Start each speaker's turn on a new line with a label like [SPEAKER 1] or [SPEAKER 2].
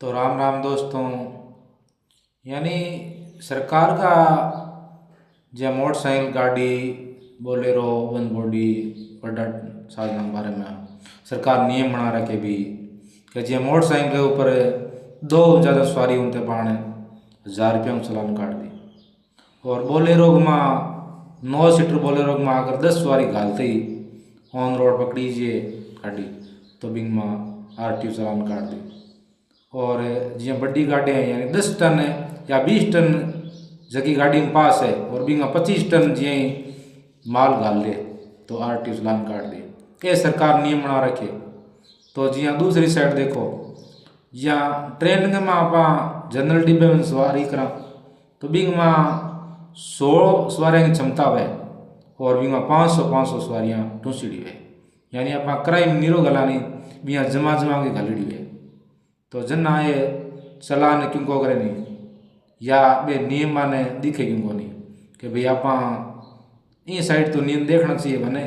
[SPEAKER 1] तो राम राम दोस्तों। यानी सरकार का जो मोटरसाइकिल गाड़ी बोलेरो वन बॉडी बड़ा साधन के बारे में सरकार नियम बना रखे भी कि जो मोटरसाइकिल के ऊपर दो ज़्यादा सवारी उनते पाने 1000 रुपया में चालान काट दी। और बोलेरो में 9 सीटर बोलेरो में अगर 10 सवारी घालते ही ऑन रोड पकड़ीजिए गाड़ी तो बिंग में RTO चालान काट दी। और जी बड़ी गाड़ियाँ यानी 10 टन या 20 टन जकी गाड़ी में पास है और बिंगा 25 टन जी माल घाल ले तो RTO चालान काट दे। ये सरकार नियम बना रखे। तो जी दूसरी साइड देखो, यहाँ ट्रेन के में आप जनरल डिब्बे में सवारी करा तो बिंग में 16 सवारियों की क्षमता है और बिंग में 500 सवारियाँ टूसीड़ी है। यानी आप किराए में नीरो गलानी बिया जमा जमा के घालीड़ी है। तो जन आए चलान क्यों को करे नहीं या बे नियम माने दिखे क्यों को नहीं कि भाई आप साइड तो नियम देखना चाहिए बने।